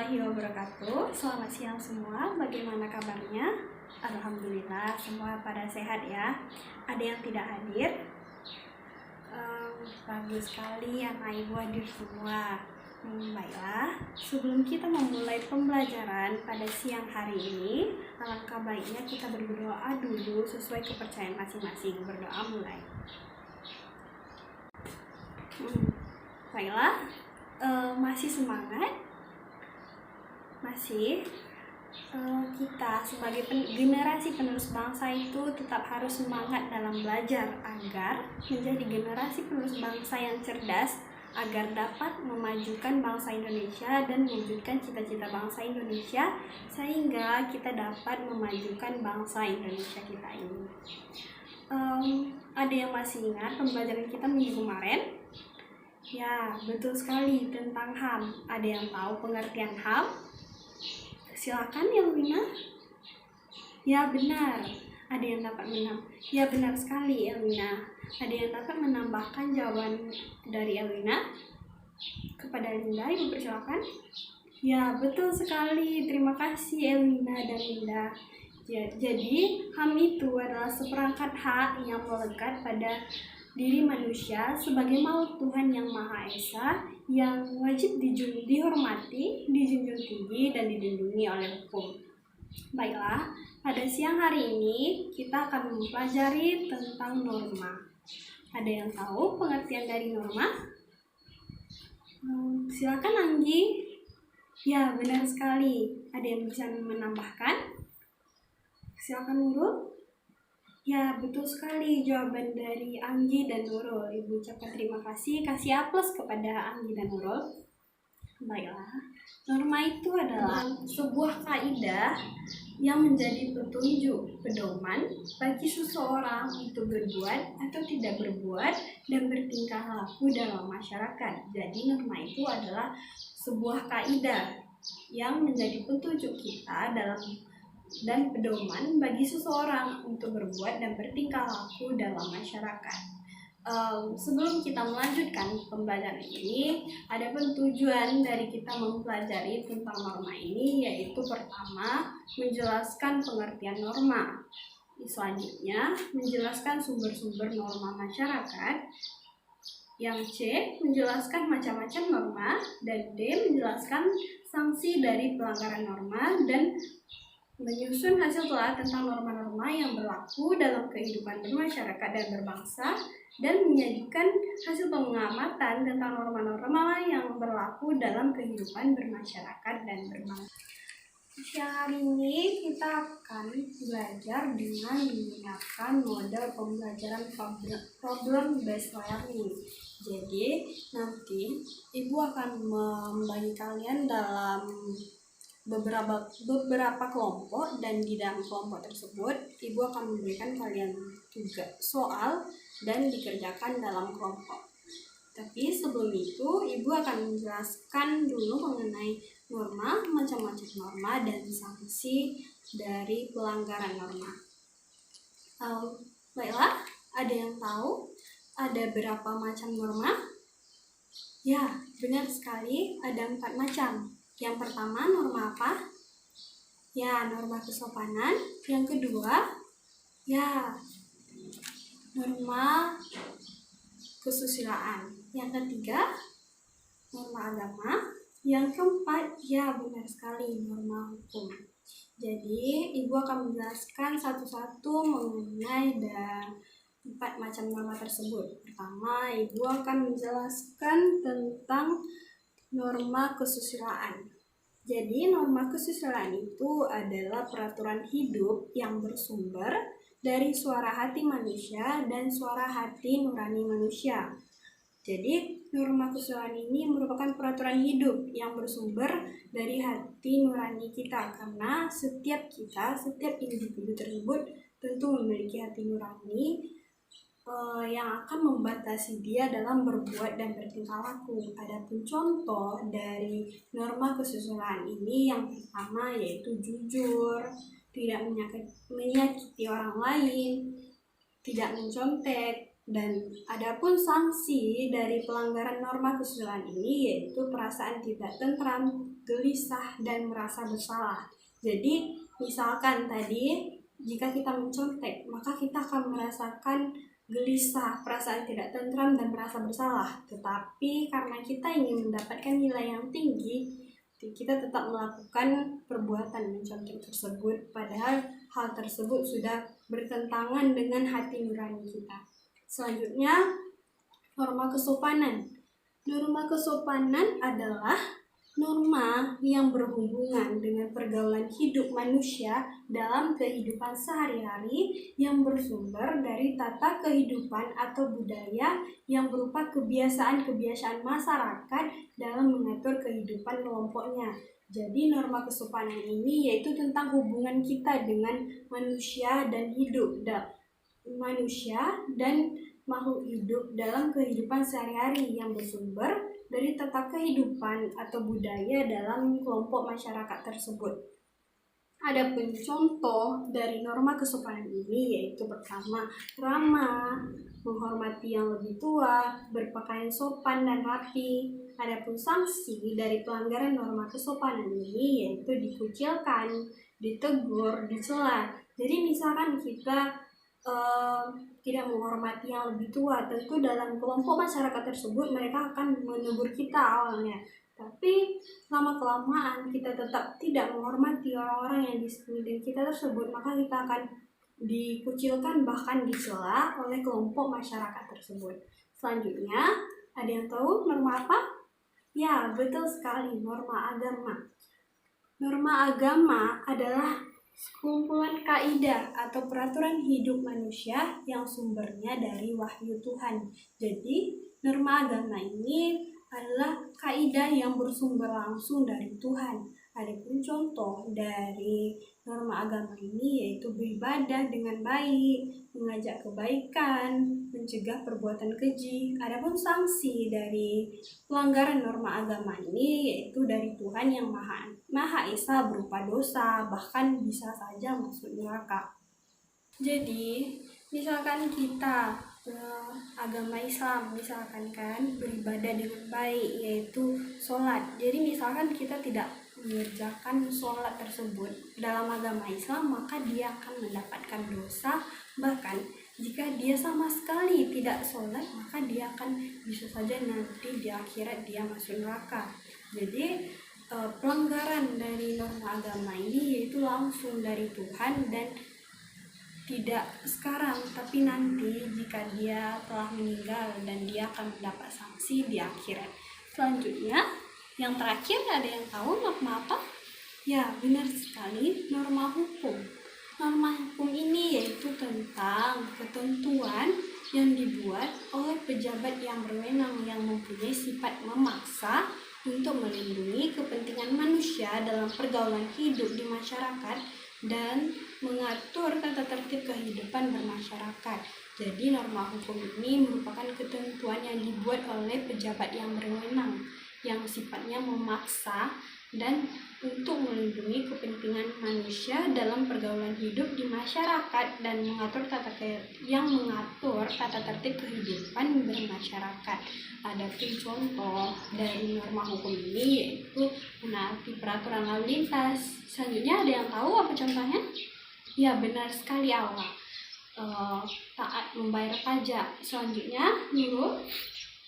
warahmatullahi wabarakatuh. Selamat siang semua, bagaimana kabarnya? Alhamdulillah, semua pada sehat ya. Ada yang tidak hadir? Bagus sekali anak ibu hadir semua. Baiklah, sebelum kita memulai pembelajaran pada siang hari ini, alangkah baiknya kita berdoa dulu sesuai kepercayaan masing-masing. Berdoa mulai. Baiklah, masih semangat? Masih? Kita sebagai generasi penerus bangsa itu tetap harus semangat dalam belajar agar menjadi generasi penerus bangsa yang cerdas, agar dapat memajukan bangsa Indonesia dan mewujudkan cita-cita bangsa Indonesia, sehingga kita dapat memajukan bangsa Indonesia kita ini. Ada yang masih ingat pembelajaran kita minggu kemarin? Ya, betul sekali, tentang HAM. Ada yang tahu pengertian HAM? Silakan Elwina. Ya benar. Ada yang dapat Ya benar sekali Elwina. Ada yang dapat menambahkan jawaban dari Elwina? Kepada Linda, ibu persilakan. Ya betul sekali. Terima kasih Elwina dan Linda. Jadi HAM itu adalah seperangkat hak yang melekat pada diri manusia sebagai makhluk Tuhan yang Maha Esa yang wajib dihormati, dijunjung tinggi, dan dilindungi oleh hukum. Baiklah, pada siang hari ini kita akan mempelajari tentang norma. Ada yang tahu pengertian dari norma? Silakan Anggi. Ya, benar sekali. Ada yang bisa menambahkan? Silakan Nurul. Ya, betul sekali jawaban dari Anggi dan Nurul. Ibu ucapkan terima kasih. Kasih aplaus kepada Anggi dan Nurul. Baiklah, norma itu adalah sebuah kaidah yang menjadi petunjuk, pedoman bagi seseorang untuk berbuat atau tidak berbuat dan bertingkah laku dalam masyarakat. Jadi norma itu adalah sebuah kaidah yang menjadi petunjuk kita dan pedoman bagi seseorang untuk berbuat dan bertingkah laku dalam masyarakat. Sebelum kita melanjutkan pembelajaran ini, ada tujuan dari kita mempelajari tentang norma ini, yaitu pertama, menjelaskan pengertian norma. Selanjutnya, menjelaskan sumber-sumber norma masyarakat. Yang C, menjelaskan macam-macam norma. Dan D, menjelaskan sanksi dari pelanggaran norma. Dan menyusun hasil telah tentang norma-norma yang berlaku dalam kehidupan bermasyarakat dan berbangsa, dan menyajikan hasil pengamatan tentang norma-norma yang berlaku dalam kehidupan bermasyarakat dan berbangsa. Siang hari ini kita akan belajar dengan menggunakan model pembelajaran problem based learning. Jadi nanti Ibu akan membagi kalian dalam beberapa kelompok, dan di dalam kelompok tersebut Ibu akan memberikan kalian tugas soal dan dikerjakan dalam kelompok. Tapi sebelum itu Ibu akan menjelaskan dulu mengenai norma, macam-macam norma, dan sanksi dari pelanggaran norma. Baiklah, ada yang tahu ada berapa macam norma? Ya, benar sekali, ada 4 macam. Yang pertama, norma apa? Ya, norma kesopanan. Yang kedua, ya, norma kesusilaan. Yang ketiga, norma agama. Yang keempat, ya benar sekali, norma hukum. Jadi, Ibu akan menjelaskan satu-satu mengenai 4 macam norma tersebut. Pertama, Ibu akan menjelaskan tentang norma kesusilaan. Jadi norma kesusilaan itu adalah peraturan hidup yang bersumber dari suara hati manusia dan suara hati nurani manusia. Jadi norma kesusilaan ini merupakan peraturan hidup yang bersumber dari hati nurani kita, karena setiap individu tersebut tentu memiliki hati nurani yang akan membatasi dia dalam berbuat dan bertingkah laku. Adapun contoh dari norma kesusilaan ini yang pertama yaitu jujur, tidak menyakiti orang lain, tidak mencontek, dan adapun sanksi dari pelanggaran norma kesusilaan ini yaitu perasaan tidak tentram, gelisah, dan merasa bersalah. Jadi misalkan tadi jika kita mencontek, maka kita akan merasakan gelisah, perasaan tidak tentram, dan merasa bersalah. Tetapi karena kita ingin mendapatkan nilai yang tinggi, kita tetap melakukan perbuatan mencontek tersebut, padahal hal tersebut sudah bertentangan dengan hati nurani kita. Selanjutnya, norma kesopanan. Norma kesopanan adalah norma yang berhubungan dengan pergaulan hidup manusia dalam kehidupan sehari-hari yang bersumber dari tata kehidupan atau budaya yang berupa kebiasaan-kebiasaan masyarakat dalam mengatur kehidupan kelompoknya. Jadi norma kesopanan ini yaitu tentang hubungan kita dengan manusia dan makhluk hidup dalam kehidupan sehari-hari yang bersumber dari tata kehidupan atau budaya dalam kelompok masyarakat tersebut. Adapun contoh dari norma kesopanan ini yaitu pertama, ramah, menghormati yang lebih tua, berpakaian sopan dan rapi. Adapun sanksi dari pelanggaran norma kesopanan ini yaitu dikucilkan, ditegur, dicela. Jadi misalkan kita tidak menghormati yang lebih tua, tentu dalam kelompok masyarakat tersebut mereka akan menegur kita awalnya. Tapi lama-kelamaan kita tetap tidak menghormati orang-orang yang di sekeliling kita tersebut, maka kita akan dikucilkan bahkan dicela oleh kelompok masyarakat tersebut. Selanjutnya, ada yang tahu norma apa? Ya, betul sekali, norma agama. Norma agama adalah sekumpulan kaidah atau peraturan hidup manusia yang sumbernya dari wahyu Tuhan. Jadi, norma agama ini adalah kaidah yang bersumber langsung dari Tuhan. Adapun contoh dari norma agama ini yaitu beribadah dengan baik, mengajak kebaikan, mencegah perbuatan keji. Adapun sanksi dari pelanggaran norma agama ini yaitu dari Tuhan yang Maha Esa berupa dosa, bahkan bisa saja masuk neraka. Jadi, misalkan kita agama Islam, misalkan kan beribadah dengan baik yaitu sholat. Jadi misalkan kita tidak mengerjakan sholat tersebut dalam agama Islam, maka dia akan mendapatkan dosa. Bahkan jika dia sama sekali tidak sholat, maka dia akan bisa saja nanti di akhirat dia masuk neraka. Jadi pelanggaran dari norma agama ini yaitu langsung dari Tuhan dan tidak sekarang, tapi nanti jika dia telah meninggal dan dia akan mendapat sanksi di akhirat. Selanjutnya, yang terakhir ada yang tahu norma apa? Ya, benar sekali, norma hukum. Norma hukum ini yaitu tentang ketentuan yang dibuat oleh pejabat yang berwenang yang mempunyai sifat memaksa untuk melindungi kepentingan manusia dalam pergaulan hidup di masyarakat dan mengatur tata tertib kehidupan bermasyarakat. Jadi norma hukum ini merupakan ketentuan yang dibuat oleh pejabat yang berwenang yang sifatnya memaksa dan untuk melindungi kepentingan manusia dalam pergaulan hidup di masyarakat dan mengatur tata tertib kehidupan bermasyarakat. Adapun contoh dari norma hukum ini yaitu menaati peraturan lalu lintas. Selanjutnya ada yang tahu apa contohnya? Ya, benar sekali Allah. Taat membayar pajak. Selanjutnya nurut,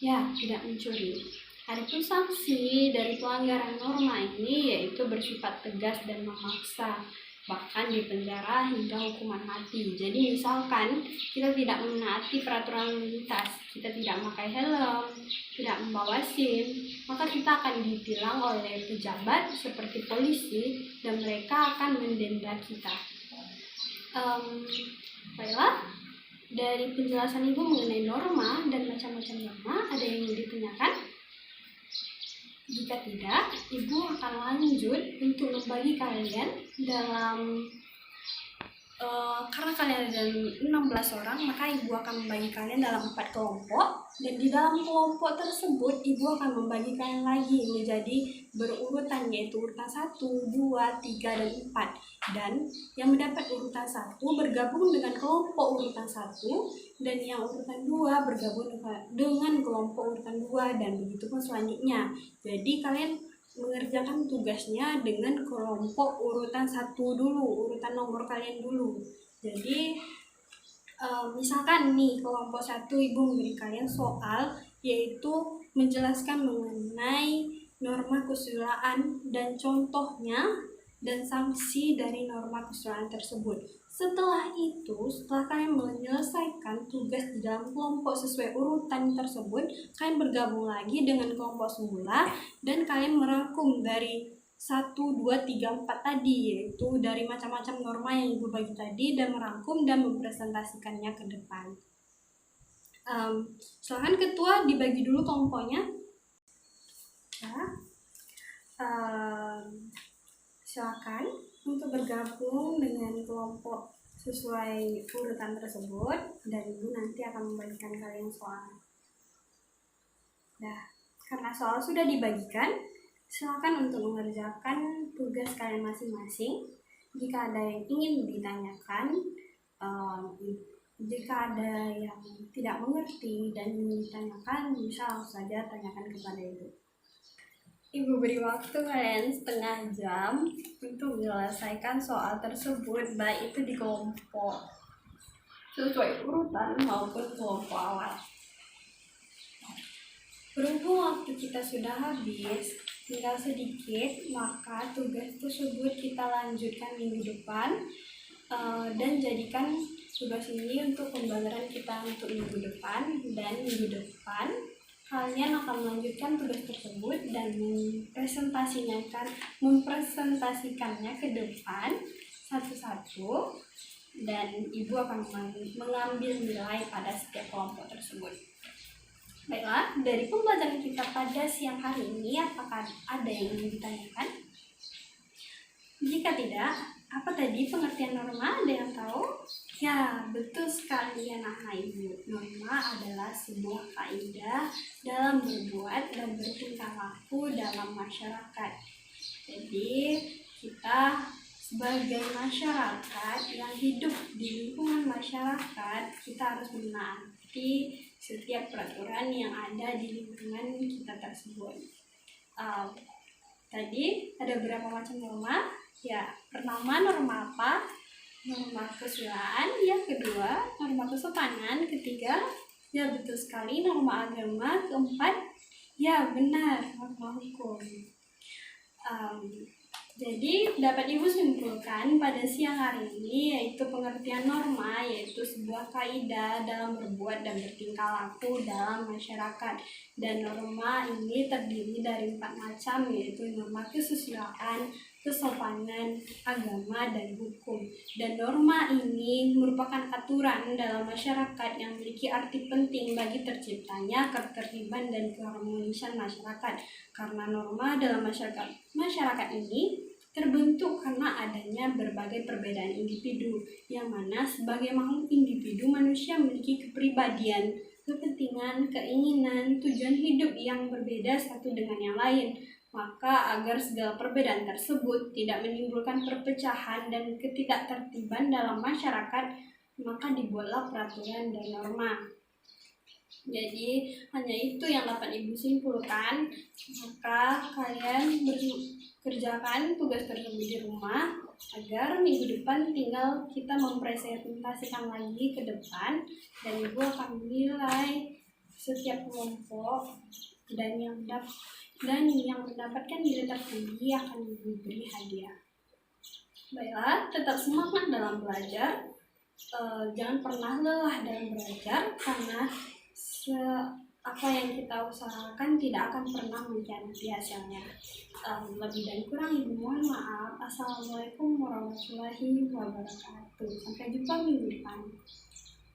ya tidak mencuri. Adapun sanksi dari pelanggaran norma ini yaitu bersifat tegas dan memaksa, bahkan dipenjara hingga hukuman mati. Jadi misalkan kita tidak menaati peraturan lalu lintas, kita tidak memakai helm, tidak membawa SIM, maka kita akan ditilang oleh pejabat seperti polisi dan mereka akan mendenda kita. Baiklah, dari penjelasan Ibu mengenai norma dan macam-macam norma, ada yang ingin ditanyakan? Jika tidak, Ibu akan lanjut untuk membagi kalian dalam karena kalian ada 16 orang, maka Ibu akan membagi kalian dalam 4 kelompok, dan di dalam kelompok tersebut Ibu akan membagi kalian lagi menjadi berurutan, yaitu urutan 1, 2, 3, dan 4. Dan yang mendapat urutan 1 bergabung dengan kelompok urutan 1, dan yang urutan 2 bergabung dengan kelompok urutan 2, dan begitu pun selanjutnya. Jadi kalian mengerjakan tugasnya dengan kelompok urutan 1 dulu, urutan nomor kalian dulu. Jadi misalkan nih kelompok 1 ibu memberi kalian soal yaitu menjelaskan mengenai norma kesusilaan dan contohnya dan sanksi dari norma kesusilaan tersebut. Setelah kalian menyelesaikan tugas di dalam kelompok sesuai urutan tersebut, kalian bergabung lagi dengan kelompok semula dan kalian merangkum dari 1, 2, 3, 4 tadi, yaitu dari macam-macam norma yang ibu bagi tadi dan merangkum dan mempresentasikannya ke depan. Silakan ketua dibagi dulu kelompoknya. Silakan untuk bergabung dengan kelompok sesuai urutan tersebut dan ibu nanti akan membagikan kalian soal. Nah, karena soal sudah dibagikan, silakan untuk mengerjakan tugas kalian masing-masing. Jika ada yang ingin ditanyakan, jika ada yang tidak mengerti dan ingin ditanyakan, bisa langsung saja tanyakan kepada ibu. Ibu beri waktu kalian setengah jam untuk menyelesaikan soal tersebut, baik itu di kelompok sesuai urutan maupun kelompok awal. Berhubung waktu kita sudah habis, tinggal sedikit, maka tugas tersebut kita lanjutkan minggu depan dan jadikan tugas ini untuk pembelajaran kita untuk minggu depan. Dan minggu depan kalian akan melanjutkan tugas tersebut dan mempresentasikannya ke depan satu-satu, dan ibu akan mengambil nilai pada setiap kelompok tersebut. Baiklah, dari pembelajaran kita pada siang hari ini, apakah ada yang ingin ditanyakan? Jika tidak, apa tadi pengertian norma? Ada yang tahu? Ya, betul sekali anak-anak ibu. Norma adalah sebuah kaidah dalam berbuat dan bertingkah laku dalam masyarakat. Jadi, kita sebagai masyarakat yang hidup di lingkungan masyarakat, kita harus menaati setiap peraturan yang ada di lingkungan kita tersebut. Tadi ada berapa macam norma? Ya, pertama norma apa? Norma kesusilaan. Yang kedua, norma kesopanan. Ketiga, ya betul sekali, norma agama. Keempat, ya benar, norma hukum. Jadi dapat ibu simpulkan pada siang hari ini yaitu pengertian norma yaitu sebuah kaidah dalam berbuat dan bertingkah laku dalam masyarakat, dan norma ini terdiri dari 4 macam yaitu norma kesusilaan, kesopanan, agama, dan hukum. Dan norma ini merupakan aturan dalam masyarakat yang memiliki arti penting bagi terciptanya ketertiban dan keharmonisan masyarakat, karena norma dalam masyarakat ini terbentuk karena adanya berbagai perbedaan individu, yang mana sebagai makhluk individu manusia memiliki kepribadian, kepentingan, keinginan, tujuan hidup yang berbeda satu dengan yang lain. Maka agar segala perbedaan tersebut tidak menimbulkan perpecahan dan ketidaktertiban dalam masyarakat, maka dibuatlah peraturan dan norma. Jadi hanya itu yang dapat ibu simpulkan. Maka kalian kerjakan tugas tersebut di rumah agar minggu depan tinggal kita mempresentasikan lagi ke depan, dan ibu akan menilai setiap kelompok, dan yang mendapatkan nilai tertinggi akan diberi hadiah. Baiklah, tetap semangat dalam belajar. Jangan pernah lelah dalam belajar, karena apa yang kita usahakan tidak akan pernah mengkhianati hasilnya. Lebih dan kurang ibu mohon maaf. Assalamualaikum warahmatullahi wabarakatuh. Sampai jumpa minggu depan.